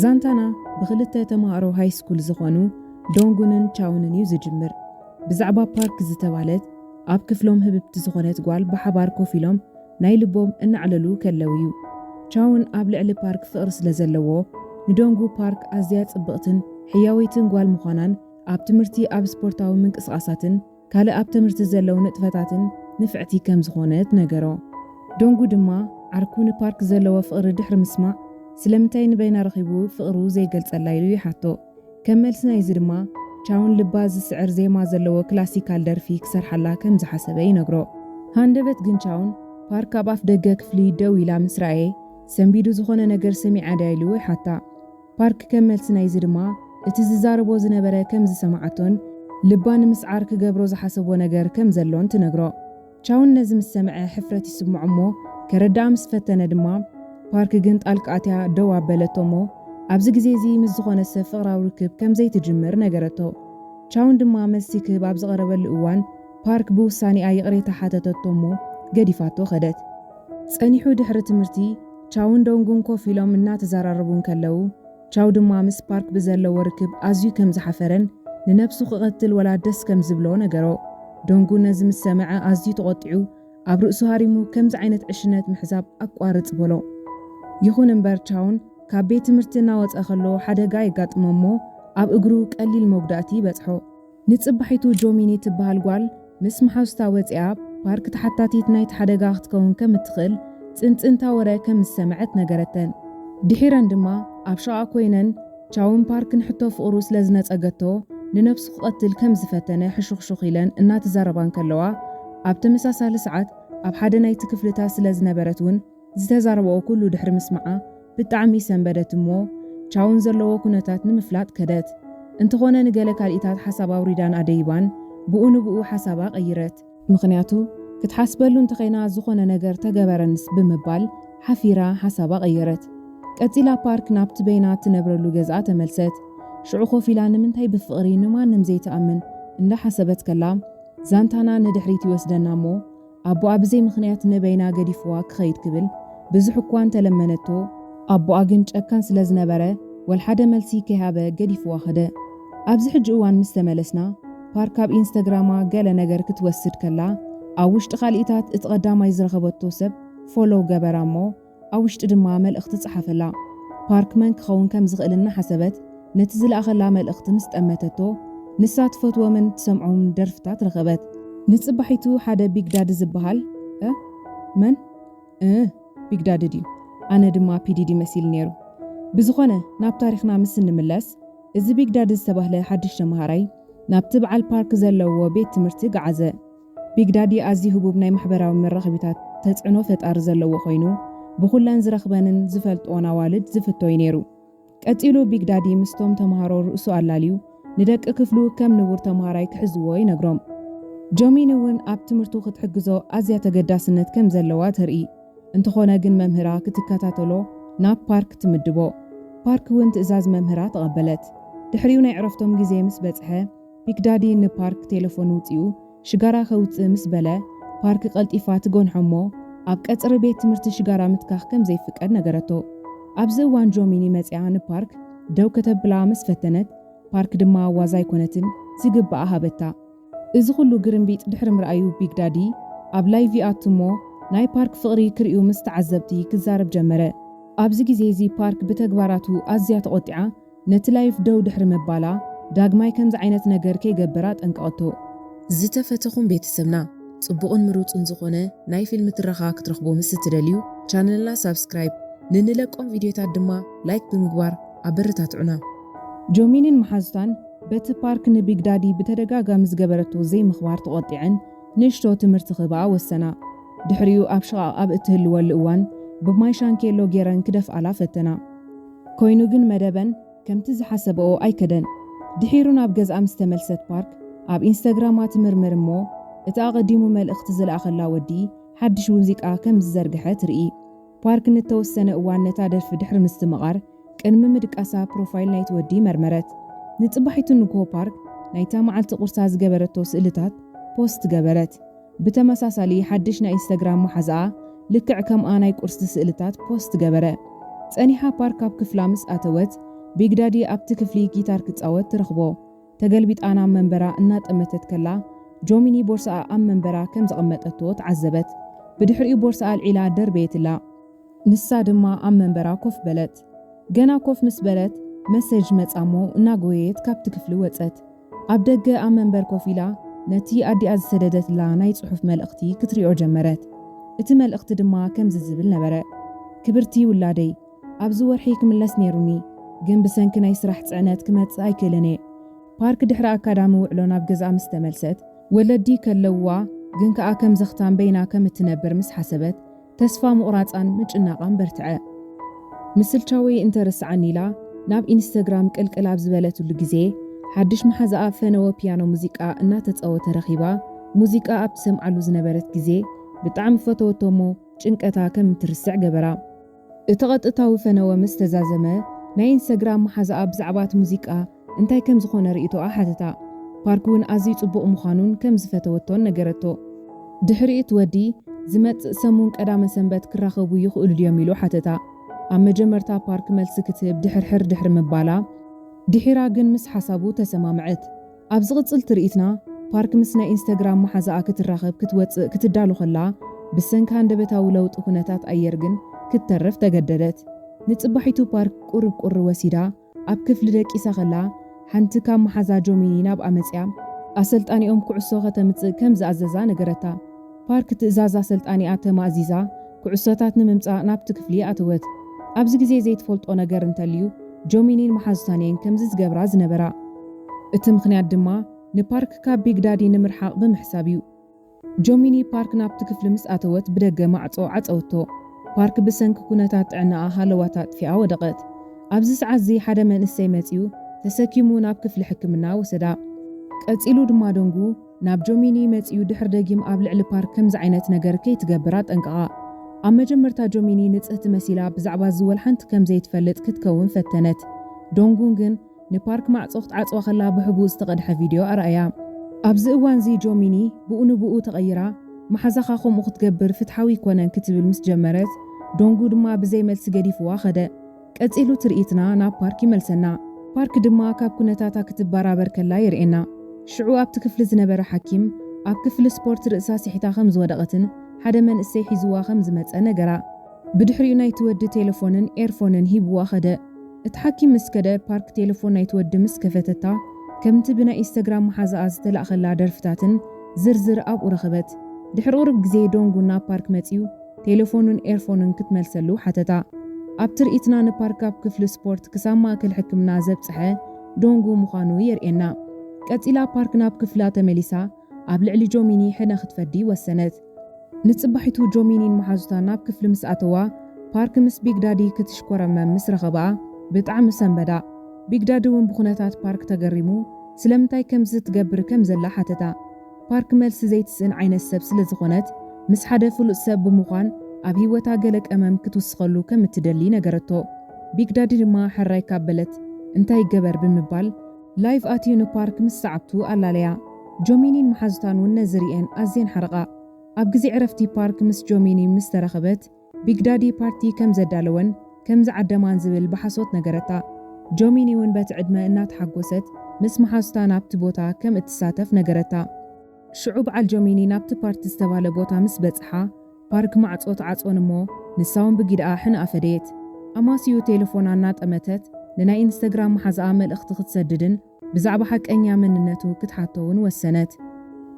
ዛንታና ብክልተ ተማሃሮ ሃይ ስኩል ዝኾኑ ዶንጉንን ቻውንን እዩ ዝጅምር። ብዛዕባ ፓርክ ዝተባለት ኣብ ክፍሎም ህብብቲ ዝኾነት ጓል ብሓባር ኮፍ ኢሎም ናይ ልቦም እናዕለሉ ከለው እዩ። ቻውን ኣብ ልዕሊ ፓርክ ፍቕሪ ስለ ዘለዎ ንዶንጉ ፓርክ ኣዝያ ጽብቕትን ሕያዊትን ጓል ምዃናን ኣብ ትምህርቲ ኣብ ስፖርታዊ ምንቅስቓሳትን ካልእ ኣብ ትምህርቲ ዘለው ንጥፈታትን ንፍዕቲ ከም ዝኾነት ነገሮ። ዶንጉ ድማ ዓርኩ ንፓርክ ዘለዎ ፍቕሪ ድሕሪ ምስማዕ ስለምንታይ ንበይና ረኺቡ ፍቕሩ ዘይገልጸላ ኢሉ ይሓቶ። ከም መልሲ ናይዚ ድማ ቻውን ልባ ዝስዕር ዜማ ዘለዎ ክላሲካል ደርፊ ክሰርሓላ ከም ዝሓሰበ ይነግሮ። ሃንደበት ግን ቻውን ፓርክ ኣብ ኣፍ ደገ ክፍሊ ደው ኢላ ምስ ረኣየ ሰንቢዱ ዝኾነ ነገር ሰሚዓ ዳ ኢሉ ይሓታ። ፓርክ ከም መልሲ ናይዚ ድማ እቲ ዝዛረቦ ዝነበረ ከም ዝሰማዓቶን ልባ ንምስዓር ክገብሮ ዝሓሰቦ ነገር ከም ዘሎን ትነግሮ። ቻውን ነዚ ምስ ሰምዐ ሕፍረት ይስምዖ እሞ ከረዳኣ ምስ ፈተነ ድማ ፓርክ ግን ጣልቃኣትያ ደው ኣበለቶ እሞ ኣብዚ ግዜ እዚ ምስ ዝኾነ ሰብ ፍቕራዊ ርክብ ከም ዘይትጅምር ነገረቶ። ቻውን ድማ መልሲ ክህብ ኣብ ዝቐረበሉ እዋን ፓርክ ብውሳኒኣ ይቕሬታ ሓተተቶ እሞ ገዲፋቶ ኸደት። ጸኒሑ ድሕሪ ትምህርቲ ቻውን ዶንጉን ኮፍ ኢሎም እናተዘራረቡን ከለው ቻው ድማ ምስ ፓርክ ብዘለዎ ርክብ ኣዝዩ ከም ዝሓፈረን ንነብሱ ክቐትል ወላ ደስ ከም ዝብሎ ነገሮ። ዶንጉ ነዚ ምስ ሰምዐ ኣዝዩ ተቖጢዑ ኣብ ርእሱ ሃሪሙ ከምዚ ዓይነት ዕሽነት ምሕዛብ ኣቋርጽ በሎ። ይኹን እምበር ቻውን ካብ ቤት ትምህርቲ እናወፀ ከሎ ሓደጋ የጋጥሞ እሞ ኣብ እግሩ ቀሊል መጉዳእቲ ይበጽሖ። ንጽባሒቱ ጆሚኒ ትበሃል ጓል ምስ መሓውስታ ወፂኣ ፓርክ ተሓታቲት ናይቲ ሓደጋ ክትከውን ከም እትኽእል ጽንጽንታ ወረ ከም ዝሰምዐት ነገረተን። ድሒረን ድማ ኣብ ሸቓ ኮይነን ቻውን ፓርክን ሕቶ ፍቕሩ ስለ ዝነጸገቶ ንነፍሱ ክቐትል ከም ዝፈተነ ሕሹኽሹኽ ኢለን እናተዛረባን ከለዋ ኣብ ተመሳሳሊ ሰዓት ኣብ ሓደ ናይቲ ክፍልታት ስለ ዝነበረት እውን ዝተዛረበኦ ኩሉ ድሕሪ ምስማዓ ብጣዕሚ ሰንበደት እሞ ቻውን ዘለዎ ኩነታት ንምፍላጥ ከደት። እንተኾነ ንገለ ካልኢታት ሓሳብ ኣውሪዳን ኣደይባን ብኡ ንብኡ ሓሳባ ቀይረት። ምኽንያቱ ክትሓስበሉ እንተኸይና ዝኾነ ነገር ተገበረንስ ብምባል ሓፊራ ሓሳባ ቀየረት። ቀፂላ ፓርክ ናብቲ በይና ትነብረሉ ገዝኣ ተመልሰት። ሽዑ ኮፍ ኢላ ንምንታይ ብፍቕሪ ንማንም ዘይተኣምን እንዳሓሰበት ከላ ዛንታና ንድሕሪት ይወስደና እሞ ኣቦኣ ብዘይ ምኽንያት ንበይና ገዲፍዋ ክኸይድ ክብል ብዙሕ እኳ እንተለመነቶ ኣቦኣ ግን ጨካን ስለ ዝነበረ ወልሓደ መልሲ ከይሃበ ገዲፍዋ ኸደ። ኣብዚ ሕጂ እዋን ምስ ተመለስና ፓርክ ኣብ ኢንስታግራማ ገለ ነገር ክትወስድ ከላ ኣብ ውሽጢ ካልኢታት እቲ ቀዳማይ ዝረኸበቶ ሰብ ፎሎው ገበራ እሞ ኣብ ውሽጢ ድማ መልእኽቲ ጽሓፈላ። ፓርክ መን ክኸውን ከም ዝኽእልና ሓሰበት ነቲ ዝለኣኸላ መልእኽቲ ምስ ጠመተቶ ንሳ ትፈትዎ መን ትሰምዖም ደርፍታት ረኸበት። ንጽባሒቱ ሓደ ቢግ ዳዲ ዝበሃል መን ቢግ ዳዲ ድዩ? ኣነ ድማ ፒዲዲ መሲል ነይሩ። ብዝኾነ ናብ ታሪኽና ምስ እንምለስ እዚ ቢግ ዳዲ ዝተባህለ ሓድሽ ተምሃራይ ናብቲ በዓል ፓርክ ዘለዎ ቤት ትምህርቲ ገዓዘ። ቢግ ዳዲ ኣዝዩ ህቡብ ናይ ማሕበራዊ መራኸቢታት ተጽዕኖ ፈጣሪ ዘለዎ ኮይኑ ብኹለን ዝረኽበንን ዝፈልጦን ኣዋልድ ዝፍቶይ ነይሩ። ቀፂሉ ቢግ ዳዲ ምስቶም ተምሃሮ ርእሱ ኣላልዩ ንደቂ ክፍሉ ከም ንቡር ተምሃራይ ክሕዝዎ ይነግሮም። ጆሚን እውን ኣብ ትምህርቱ ክትሕግዞ ኣዝያ ተገዳስነት ከም ዘለዋ ተርኢ። እንተኾነ ግን መምህራ ክትከታተሎ ናብ ፓርክ ትምድቦ። ፓርክ እውን ትእዛዝ መምህራ ተቐበለት። ድሕሪው ናይ ዕረፍቶም ግዜ ምስ በጽሐ ቢግ ዳዲ ንፓርክ ቴሌፎን ውፅኡ ሽጋራ ከውፅእ ምስ በለ ፓርክ ቀልጢፋ ትጎንሖ እሞ ኣብ ቀጽሪ ቤት ትምህርቲ ሽጋራ ምትካኽ ከም ዘይፍቀድ ነገረቶ። ኣብዚ እዋን ጆሚኒ መጽያ ንፓርክ ደው ከተብላ ምስ ፈተነት ፓርክ ድማ ዋዛ ኣይኮነትን ዝግባኣ ሃበታ። እዚ ኩሉ ግርምቢጥ ድሕሪ ምርኣዩ ቢግ ዳዲ ኣብ ላይቭ ኣቱ እሞ ናይ ፓርክ ፍቕሪ ክርእዩ ምስ ተዓዘብቲ ክዛረብ ጀመረ። ኣብዚ ግዜ እዚ ፓርክ ብተግባራቱ ኣዝያ ተቖጢዓ ነቲ ላይቭ ደው ድሕሪ ምባላ ዳግማይ ከምዚ ዓይነት ነገር ከይገብራ ጠንቀቐቶ። ዝተፈተኹም ቤተሰብና ጽቡቕን ምሩፅን ዝኾነ ናይ ፊልም ትረኻ ክትረኽቦ ምስ ትደልዩ ቻነልና ሳብስክራይብ ንንለቆም ቪድዮታት ድማ ላይክ ብምግባር ኣበረታትዑና። ጆሚንን መሓዙታን በቲ ፓርክ ንቢግ ዳዲ ብተደጋጋሚ ዝገበረቶ ዘይምኽባር ተቖጢዐን ንእሽቶ ትምህርቲ ክህብኣ ወሰና። ድሕሪኡ ኣብ ሸቓቕ ኣብ እትህልወሉ እዋን ብማይ ሻንኬሎ ጌረን ክደፍኣላ ፈተና። ኮይኑ ግን መደበን ከምቲ ዝሓሰበኦ ኣይከደን። ድሒሩ ናብ ገዝኣ ምስ ተመልሰት ፓርክ ኣብ ኢንስታግራማ ትምርምር እሞ እቲ ኣቐዲሙ መልእኽቲ ዝለኣኸላ ወዲ ሓድሽ ሙዚቃ ከም ዝዘርግሐ ትርኢ። ፓርክ ንተወሰነ እዋን ነታ ደርፊ ድሕሪ ምስትምቓር ቅድሚ ምድቃሳ ፕሮፋይል ናይቲ ወዲ መርመረት። ንጽባሒቱ ንግሆ ፓርክ ናይታ መዓልቲ ቁርሳ ዝገበረቶ ስእልታት ፖስት ገበረት። ብተመሳሳሊ ሓድሽ ናይ ኢንስታግራም መሓዝኣ ልክዕ ከምኣ ናይ ቁርሲ ስእልታት ፖስት ገበረ። ጸኒሓ ፓርክ ኣብ ክፍላ ምስ ኣተወት ቢግ ዳዲ ኣብቲ ክፍሊ ጊታር ክጻወት ትረኽቦ። ተገልቢጣና መንበራ እናጠመተት ከላ ጆሚኒ ቦርሳኣ ኣብ መንበራ ከም ዘቐመጠቶ ተዓዘበት። ብድሕሪኡ ቦርሳኣ ኣልዒላ ደርበየትላ። ንሳ ድማ ኣብ መንበራ ኮፍ በለት። ገና ኮፍ ምስ በለት መሰጅ መጻሞ እናጎየት ካብቲ ክፍሊ ወፀት። ኣብ ደገ ኣብ መንበር ኮፍ ኢላ ነቲ ኣዲኣ ዝሰደደትላ ናይ ጽሑፍ መልእኽቲ ክትሪኦ ጀመረት። እቲ መልእኽቲ ድማ ከምዚ ዝብል ነበረ: ክብርቲ ውላደይ፣ ኣብዚ ወርሒ ክምለስ ነይሩኒ፣ ግን ብሰንኪ ናይ ስራሕ ጽዕነት ክመጽእ ኣይክእልን እየ። ፓርክ ድሕሪ ኣካዳሚ ውዕሎ ናብ ገዝኣ ምስ ተመልሰት ወለዲ ከለውዋ ግን ከኣ ከም ዘኽታን በይና ከም እትነብር ምስ ሓሰበት ተስፋ ምቑራፃን ምጭናቓን በርትዐ። ምስልቻወይ እንተርስዓኒ ኢላ ናብ ኢንስታግራም ቅልቅል ኣብ ዝበለትሉ ግዜ ሓድሽ መሓዛኣ ፈነወ ፒያኖ ሙዚቃ እናተፃወተ ረኺባ ሙዚቃ ኣብ ትሰምዓሉ ዝነበረት ግዜ ብጣዕሚ ፈተወቶ እሞ ጭንቀታ ከም እትርስዕ ገበራ። እቲ ቐጥታዊ ፈነወ ምስ ተዛዘመ ናይ ኢንስታግራም መሓዛኣ ብዛዕባት ሙዚቃ እንታይ ከም ዝኾነ ርእቶ ኣሓተታ። ፓርክ እውን ኣዝዩ ጽቡቕ ምዃኑን ከም ዝፈተወቶን ነገረቶ። ድሕሪት ወዲ ዝመጽእ ሰሙን ቀዳመ ሰንበት ክራኸቡ ይኽእሉ ድዮም ኢሉ ሓተታ። ኣብ መጀመርታ ፓርክ መልሲ ክትህብ ድሕሪ ምባላ ድሒራ ግን ምስ ሓሳቡ ተሰማምዐት። ኣብ ዝቕጽል ትርኢትና ፓርክ ምስ ናይ ኢንስታግራም መሓዛኣ ክትራኸብ ክትወፅእ ክትዳሉ ኸላ ብሰንካ እንደበታዊ ለውጢ ኩነታት ኣየር ግን ክትተርፍ ተገደደት። ንጽባሒቱ ፓርክ ቁርብ ወሲዳ ኣብ ክፍሊ ደቂሳ ኸላ ሓንቲ ካብ መሓዛ ጆሚኒ ናብ ኣመፅያ ኣሰልጣኒኦም ኩዕሶ ከተምፅእ ከም ዝኣዘዛ ነገረታ። ፓርክ ትእዛዝ ኣሰልጣኒኣ ተማእዚዛ ኩዕሶታት ንምምፃእ ናብቲ ክፍሊ ኣተወት። ኣብዚ ግዜ ዘይትፈልጦ ነገር እንተልዩ ጆሚኒን መሓዙታንየን ከምዚ ዝገብራ ዝነበራ። እቲ ምኽንያት ድማ ንፓርክ ካብ ቢግ ዳዲ ንምርሓቕ ብምሕሳብ እዩ። ጆሚኒ ፓርክ ናብቲ ክፍሊ ምስ ኣተወት ብደገ ማዕጾ ዓፀወቶ። ፓርክ ብሰንኪ ኩነታት ጥዕናኣ ሃለዋታ ጥፊኣ ወደቐት። ኣብዚ ሰዓት እዚ ሓደ መንእሰይ መፂኡ ተሰኪሙ ናብ ክፍሊ ሕክምና ወሰዳ። ቀፂሉ ድማ ደንጉ ናብ ጆሚኒ መፂኡ ድሕር ደጊም ኣብ ልዕሊ ፓርክ ከምዚ ዓይነት ነገር ከይትገብራ ጠንቀቓ። ኣብ መጀመርታ ጆሚኒ ንጽህቲ መሲላ ብዛዕባ ዝወል ሓንቲ ከም ዘይትፈልጥ ክትከውን ፈተነት። ዶንጉን ግን ንፓርክ ማዕጾ ክትዓጽዋ ኸላ ብሕቡእ ዝተቐድሐ ቪድዮ ኣርኣያ። ኣብዚ እዋን እዚ ጆሚኒ ብኡ ንብኡ ተቐይራ መሓዛኻ ከምኡ ክትገብር ፍትሓዊ ይኮነን ክትብል ምስ ጀመረት ዶንጉ ድማ ብዘይ መልሲ ገዲፍዋ ኸደ። ቀፂሉ ትርኢትና ናብ ፓርክ ይመልሰና። ፓርክ ድማ ካብ ኩነታታ ክትበራበር ከላ የርኤና። ሽዑ ኣብቲ ክፍሊ ዝነበረ ሓኪም ኣብ ክፍሊ ስፖርት ርእሳ ሲሒታ ከም ዝወደቐትን ሓደ መንእሰይ ሒዝዋ ከም ዝመፀ ነገራ። ብድሕሪኡ ናይቲ ወዲ ቴሌፎንን ኤርፎንን ሂብዋ ኸደ። እቲ ሓኪም ምስ ከደ ፓርክ ቴሌፎን ናይቲ ወዲ ምስ ከፈተታ ከምቲ ብናይ ኢንስታግራም መሓዛኣ ዝተላእኸላ ደርፍታትን ዝርዝር ኣብኡ ረኸበት። ድሕሪ ቁርብ ግዜ ዶንጉ ናብ ፓርክ መፂኡ ቴሌፎኑን ኤርፎንን ክትመልሰሉ ሓተታ። ኣብ ትርኢትና ንፓርክ ኣብ ክፍሊ ስፖርት ክሳብ ማእከል ሕክምና ዘብፅሐ ዶንጉ ምዃኑ የርኤና። ቀፂላ ፓርክ ናብ ክፍላ ተመሊሳ ኣብ ልዕሊ ጆሚኒ ሕነ ክትፈዲ ወሰነት። ንጽባሒቱ ጆሚኒን መሓዙታ ናብ ክፍሊ ምስ ኣተዋ ፓርክ ምስ ቢግ ዳዲ ክትሽኮረመም ምስ ረኸባ ብጣዕሚ ሰንበዳ። ቢግ ዳዲ እውን ብኩነታት ፓርክ ተገሪሙ ስለምንታይ ከምዚ ትገብር ከም ዘላ ሓተታ። ፓርክ መልሲ ዘይትስእን ዓይነት ሰብ ስለ ዝኾነት ምስ ሓደ ፍሉጥ ሰብ ብምዃን ኣብ ሂወታ ገለ ቀመም ክትውስኸሉ ከም እትደሊ ነገረቶ። ቢግ ዳዲ ድማ ሕራይ ካበለት እንታይ ገበር ብምባል ላይቭ ኣትዩ ንፓርክ ምስ ሰዓብቱ ኣላለያ። ጆሚኒን መሓዙታን እውን ነዝሪአን ኣዝየን ሓረቓ። ኣብ ግዜ ዕረፍቲ ፓርክ ምስ ጆሚኒ ምስ ተረኸበት ቢግ ዳዲ ፓርቲ ከም ዘዳለወን ከም ዝዓደማን ዝብል ብሓሶት ነገረታ። ጆሚኒ እውን በቲ ዕድመ እናተሓጎሰት ምስ መሓዙታ ናብቲ ቦታ ከም እትሳተፍ ነገረታ። ሽዑ በዓል ጆሚኒ ናብቲ ፓርቲ ዝተባለ ቦታ ምስ በጽሓ ፓርክ ማዕጾ ተዓጾን እሞ ንሳውን ብጊድኣ ሕንኣ ፈደየት። ኣማስዩ ቴሌፎና እናጠመተት ንናይ ኢንስታግራም መሓዛኣ መልእኽቲ ክትሰድድን ብዛዕባ ሓቀኛ መንነቱ ክትሓተውን ወሰነት።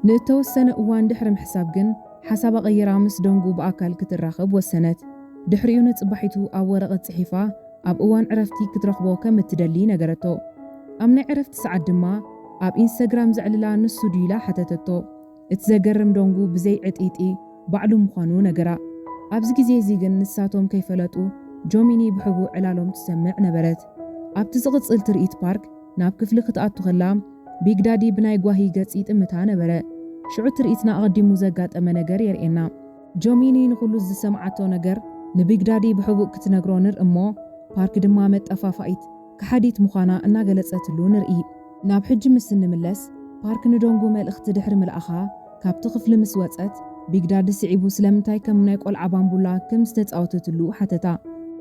ንእተወሰነ እዋን ድሕሪ ምሕሳብ ግን ሓሳባ ቀይራ ምስ ደንጉ ብኣካል ክትራኸብ ወሰነት። ድሕሪኡ ንጽባሒቱ ኣብ ወረቐት ጽሒፋ ኣብ እዋን ዕረፍቲ ክትረኽቦ ከም እትደሊ ነገረቶ። ኣብ ናይ ዕረፍቲ ሰዓት ድማ ኣብ ኢንስታግራም ዘዕልላ ንሱ ድዩላ ሓተተቶ። እቲ ዘገርም ደንጉ ብዘይ ዕጢጢ ባዕሉ ምዃኑ ነገራ። ኣብዚ ግዜ እዚ ግን ንሳቶም ከይፈለጡ ጆሚኒ ብሕቡእ ዕላሎም ትሰምዕ ነበረት። ኣብቲ ዝቕጽል ትርኢት ፓርክ ናብ ክፍሊ ክትኣቱ ኸላ ቢግ ዳዲ ብናይ ጓሂ ገጽ ይጥምታ ነበረ። ሽዑ ትርኢትና ኣቐዲሙ ዘጋጠመ ነገር የርኤና። ጆሚኒ ንኹሉ ዝሰምዓቶ ነገር ንቢግ ዳዲ ብሕቡእ ክትነግሮ ንርኢ እሞ ፓርክ ድማ መጠፋፋኢት ክሓዲት ምዃና እናገለጸትሉ ንርኢ። ናብ ሕጂ ምስ እንምለስ ፓርክ ንደንጉ መልእኽቲ ድሕሪ ምልኣኻ ካብቲ ክፍሊ ምስ ወፀት ቢግ ዳዲ ስዒቡ ስለምንታይ ከም ናይ ቆልዓ ባምቡላ ከም ዝተፃወተትሉ ሓተታ።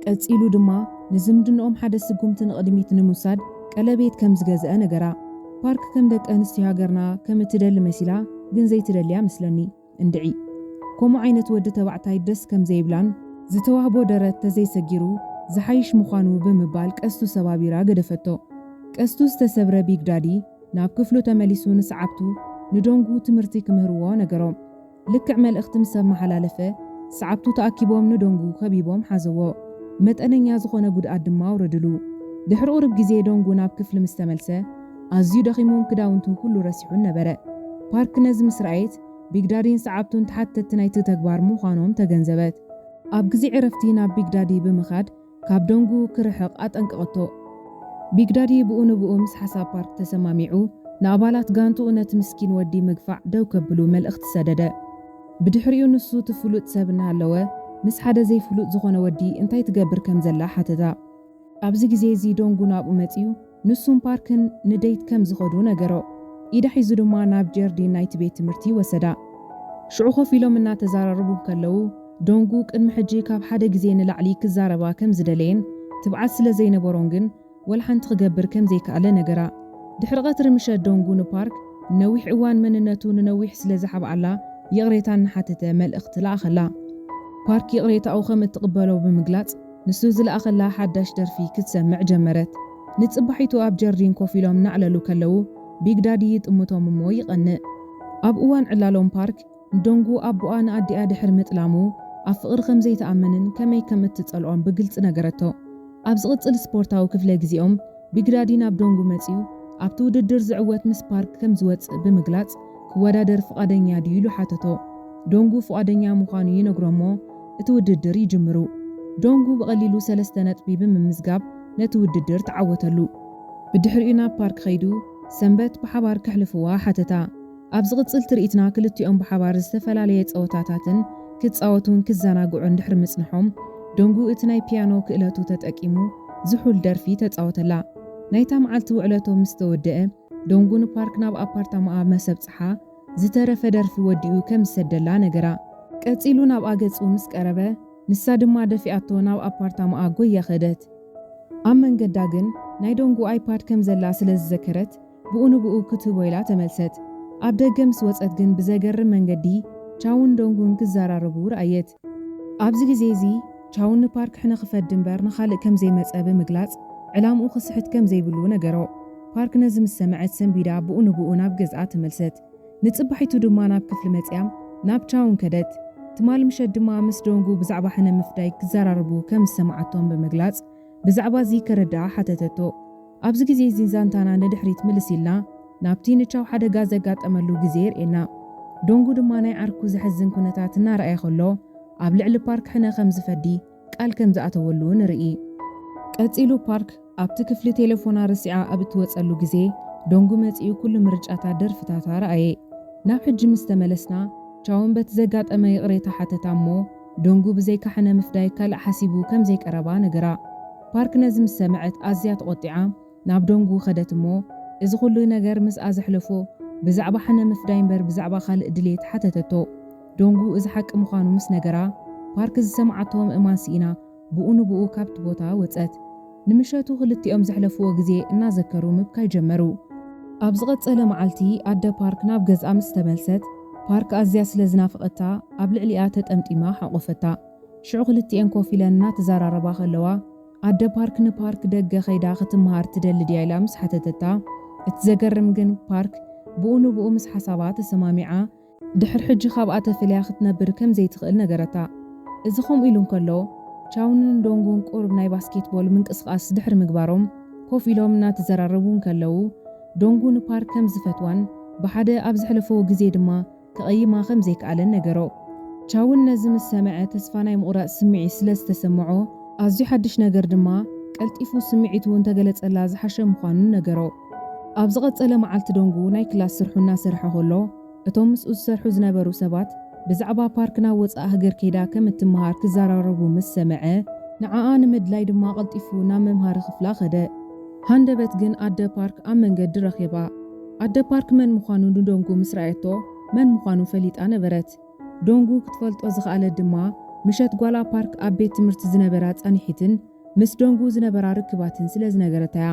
ቀፂሉ ድማ ንዝምድንኦም ሓደ ስጉምትን ቅድሚት ንምውሳድ ቀለቤት ከም ዝገዝአ ነገራ ፓርክ ከም ደቂ ኣንስትዮ ሃገርና ከም እትደሊ መሲላ ግን ዘይትደልያ መስለኒ እንድዒ ከምኡ ዓይነት ወዲ ተባዕታይ ደስ ከም ዘይብላን ዝተዋህቦ ደረት ተዘይሰጊሩ ዝሓይሽ ምዃኑ ብምባል ቀስቱ ሰባቢራ ገደፈቶ ቀስቱ ዝተሰብረ ቢግ ዳዲ ናብ ክፍሉ ተመሊሱ ንሰዓብቱ ንዶንጉ ትምህርቲ ክምህርዎ ነገሮም ልክዕ መልእኽቲ ምስ መሓላለፈ ሰዓብቱ ተኣኪቦም ንዶንጉ ከቢቦም ሓዘዎ መጠነኛ ዝኾነ ጉድኣት ድማ አውረድሉ ድሕሪ ቁርብ ግዜ ዶንጉ ናብ ክፍሊ ምስ ተመልሰ ኣዝዩ ደኺሙን ክዳውንቱ ኩሉ ረሲሑን ነበረ ፓርክ ነዚ ምስ ረኣየት ቢግ ዳዲን ሰዓብቱን ተሓተቲ ናይቲ ተግባር ምዃኖም ተገንዘበት ኣብ ግዜ ዕረፍቲ ናብ ቢግ ዳዲ ብምኻድ ካብ ዶንጉ ክርሕቕ ኣጠንቀቐቶ ቢግ ዳዲ ብኡ ንብኡ ምስ ሓሳብ ፓርክ ተሰማሚዑ ንኣባላት ጋንቱ ነቲ ምስኪን ወዲ ምግፋዕ ደው ከብሉ መልእኽቲ ሰደደ ብድሕሪኡ ንሱ ትፍሉጥ ሰብ እናሃለወ ምስ ሓደ ዘይፍሉጥ ዝኾነ ወዲ እንታይ ትገብር ከም ዘላ ሓተታ ኣብዚ ግዜ እዚ ዶንጉ ናብኡ መፂኡ ንሱን ፓርክን ንደይት ከም ዝኸዱ ነገሮ ኢዳ ሒዙ ድማ ናብ ጀርዲን ናይቲ ቤት ትምህርቲ ወሰዳ ሽዑ ኮፍ ኢሎም እናተዘራረቡ ከለዉ ዶንጉ ቅድሚ ሕጂ ካብ ሓደ ግዜ ንላዕሊ ክዛረባ ከም ዝደለየን ትብዓት ስለ ዘይነበሮን ግን ወልሓንቲ ክገብር ከም ዘይከኣለ ነገራ ድሕሪ ቀትሪ ምሸት ዶንጉ ንፓርክ ነዊሕ እዋን መንነቱ ንነዊሕ ስለ ዝሓብዓላ ይቕሬታን ንሓተተ መልእኽቲ ለኣኸላ ፓርክ ይቕሬታኡ ከም እትቕበሎ ብምግላጽ ንሱ ዝለኣኸላ ሓዳሽ ደርፊ ክትሰምዕ ጀመረት ንጽባሒቱ ኣብ ጀርዲን ኮፍ ኢሎም እናዕለሉ ከለዉ ቢግ ዳዲ ይጥምቶም እሞ ይቐንእ ኣብ እዋን ዕላሎም ፓርክ ዶንጉ ኣቦኣ ንኣዲኣ ድሕሪ ምጥላሙ ኣብ ፍቕሪ ከም ዘይተኣመንን ከመይ ከም እትጸልዖን ብግልጽ ነገረቶ ኣብ ዝቕጽል ስፖርታዊ ክፍለ ግዚኦም ቢግ ዳዲ ናብ ዶንጉ መጺኡ ኣብቲ ውድድር ዝዕወት ምስ ፓርክ ከም ዝወፅእ ብምግላጽ ክወዳደር ፍቓደኛ ድዩ ኢሉ ሓተቶ ዶንጉ ፍቓደኛ ምዃኑ ይነግሮሞ እቲ ውድድር ይጅምሩ ዶንጉ ብቐሊሉ 3 ነጥቢ ብምምዝጋብ ነቲ ውድድር ተዓወተሉ ብድሕሪኡ ናብ ፓርክ ኸይዱ ሰንበት ብሓባር ከሕልፍዋ ሓተታ ኣብ ዝቕጽል ትርኢትና ክልቲኦም ብሓባር ዝተፈላለየ ፀወታታትን ክጻወቱን ክዘናግዑን ድሕሪ ምጽንሖም ዶንጉ እቲ ናይ ፒያኖ ክእለቱ ተጠቂሙ ዝሑል ደርፊ ተጻወተላ ናይታ መዓልቲ ውዕለቶም ምስ ተወድአ ዶንጉ ንፓርክ ናብ ኣፓርታማኣ መሰብጽሓ ዝተረፈ ደርፊ ወዲኡ ከም ዝሰደላ ነገራ ቀጺሉ ናብ ኣገጹ ምስ ቀረበ ንሳ ድማ ደፊኣቶ ናብ ኣፓርታማኣ ጎያ ኸደት ኣብ መንገዳ ግን ናይ ዶንጉ ኣይፓድ ከም ዘላ ስለ ዝዘከረት ብኡ ንብኡ ክትህቦ ኢላ ተመልሰት ኣብ ደገ ምስ ወፀት ግን ብዘገርም መንገዲ ቻውን ዶንጉን ክዘራረቡ ረኣየት ኣብዚ ግዜ እዚ ቻውን ንፓርክ ሕነ ክፈድ እምበር ንኻልእ ከም ዘይመፀ ብምግላጽ ዕላምኡ ክስሕት ከም ዘይብሉ ነገሮ ፓርክ ነዚ ምስ ሰምዐት ሰንቢዳ ብኡ ንብኡ ናብ ገዝኣ ተመልሰት ንጽባሒቱ ድማ ናብ ክፍሊ መፅያም ናብ ቻውን ከደት ትማል ምሸት ድማ ምስ ዶንጉ ብዛዕባ ሕነ ምፍዳይ ክዘራረቡ ከም ዝሰማዓቶም ብምግላጽ ብዛዕባ እዚ ከረዳኣ ሓተተቶ ኣብዚ ግዜ እዚ ዛንታና ንድሕሪት ምልስ ኢልና ናብቲ ንቻው ሓደጋ ዘጋጠመሉ ግዜ የርኤና ዶንጉ ድማ ናይ ዓርኩ ዘሕዝን ኩነታት እናረኣየ ከሎ ኣብ ልዕሊ ፓርክ ሕነ ከም ዝፈዲ ቃል ከም ዝኣተወሉ ንርኢ ቀጺሉ ፓርክ ኣብቲ ክፍሊ ቴሌፎና ርሲዓ ኣብ እትወፀሉ ግዜ ዶንጉ መጺኡ ኩሉ ምርጫታት ደርፍታታ ረኣየ ናብ ሕጂ ምስ ተመለስና ቻውን በቲ ዘጋጠመ ይቕሬታ ሓተታ እሞ ዶንጉ ብዘይካ ሕነ ምፍዳይ ካልእ ሓሲቡ ከም ዘይቀረባ ነገራ ፓርክ ነዚ ምስ ሰምዐት ኣዝያ ተቆጢዓ ናብ ዶንጉ ኸደት እሞ እዚ ኩሉ ነገር ምስ ኣዘሕለፎ ብዛዕባ ሕነ ምፍዳይ እምበር ብዛዕባ ካልእ ድሌት ሓተተቶ ዶንጉ እዚ ሓቂ ምዃኑ ምስ ነገራ ፓርክ ዝሰማዓቶም እማን ሲኢና ብኡ ንብኡ ካብቲ ቦታ ወፀት ንምሸቱ ክልቲኦም ዘሕለፍዎ ግዜ እናዘከሩ ምብካይ ጀመሩ ኣብ ዝቐፀለ መዓልቲ ኣደ ፓርክ ናብ ገዝኣ ምስ ተመልሰት ፓርክ ኣዝያ ስለ ዝናፍቐታ ኣብ ልዕሊኣ ተጠምጢማ ሓቆፈታ ሽዑ ክልቲአን ኮፍ ኢለን እናተዘራረባ ከለዋ ኣደ ፓርክ ንፓርክ ደገ ኸይዳ ክትመሃር ትደሊ ድያ ኢላ ምስ ሓተተታ እቲ ዘገርም ግን ፓርክ ብኡ ንብኡ ምስ ሓሳባ ተሰማሚዓ ድሕሪ ሕጂ ካብኣ ተፈልያ ክትነብር ከም ዘይትኽእል ነገረታ እዚ ከምኡ ኢሉ እንከሎ ቻውንን ዶንጉን ቁርብ ናይ ባስኬትቦል ምንቅስቓስ ድሕሪ ምግባሮም ኮፍ ኢሎም እናተዘራረቡ ከለዉ ዶንጉ ንፓርክ ከም ዝፈትዋን ብሓደ ኣብ ዝሕለፈዎ ግዜ ድማ ከቐይማ ከም ዘይከኣለን ነገሮ ቻውን ነዚ ምስ ሰምዐ ተስፋ ናይ ምቑራጽ ስምዒት ስለ ዝተሰምዖ ኣዝዩ ሓድሽ ነገር ድማ ቀልጢፉ ስምዒቱ እንተገለጸላ ዝሓሸ ምዃኑ ነገሮ ኣብ ዝቐፀለ መዓልቲ ዶንጉ ናይ ክላስ ስርሑ እናሰርሐ ከሎ እቶም ምስኡ ዝሰርሑ ዝነበሩ ሰባት ብዛዕባ ፓርክ ናብ ወፃእ ሃገር ከይዳ ከም እትመሃር ክዘራረቡ ምስ ሰምዐ ንዓኣ ንምድላይ ድማ ቀልጢፉ ናብ መምሃሪ ክፍላ ኸደ ሃንደበት ግን ኣደ ፓርክ ኣብ መንገዲ ረኺባ ኣደ ፓርክ መን ምዃኑ ንዶንጉ ምስ ረኣየቶ መን ምዃኑ ፈሊጣ ነበረት ዶንጉ ክትፈልጦ ዝኽኣለት ድማ ምሸት ጓላ ፓርክ ኣብ ቤት ትምህርቲ ዝነበራ ጸኒሒትን ምስ ዶንጉ ዝነበራ ርክባትን ስለ ዝነገረታያ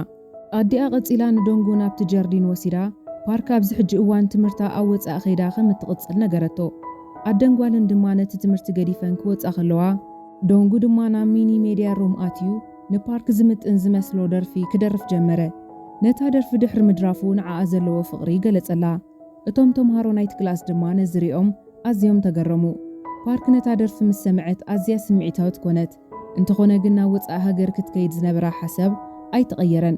ኣዲኣ ቀፂላ ንዶንጉ ናብቲ ጀርዲን ወሲዳ ፓርክ ኣብዚ ሕጂ እዋን ትምህርታ ኣብ ወፃእ ኸይዳ ከም እትቕፅል ነገረቶ። ኣደን ጓልን ድማ ነቲ ትምህርቲ ገዲፈን ክወፃ ከለዋ ዶንጉ ድማ ናብ ሚኒ ሜድያ ሩም ኣትዩ ንፓርክ ዝምጥን ዝመስሎ ደርፊ ክደርፍ ጀመረ። ነታ ደርፊ ድሕሪ ምድራፉ ንዓኣ ዘለዎ ፍቕሪ ገለጸላ። እቶም ተምሃሮ ናይቲ ክላስ ድማ ነዝሪኦም ኣዝዮም ተገረሙ። ፓርክ ነታ ደርፊ ምስ ሰምዐት ኣዝያ ስምዒታዊት ኮነት። እንተኾነ ግን ናብ ወፃእ ሃገር ክትከይድ ዝነበራ ሓሳብ ኣይተቐየረን።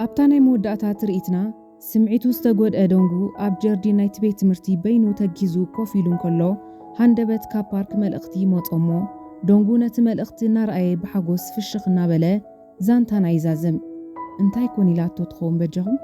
ኣብታ ናይ መወዳእታ ትርኢትና ስምዒቱ ዝተጎድአ ዶንጉ ኣብ ጀርዲን ናይቲ ቤት ትምህርቲ በይኑ ተጊዙ ኮፍ ኢሉ እንከሎ ሃንደበት ካብ ፓርክ መልእኽቲ ይመፆሞ። ዶንጉ ነቲ መልእኽቲ እናረኣየ ብሓጎስ ፍሽኽ እናበለ ዛንታና ይዛዝም። እንታይ ኮን ኢላቶ ትኸውን በጀኹም?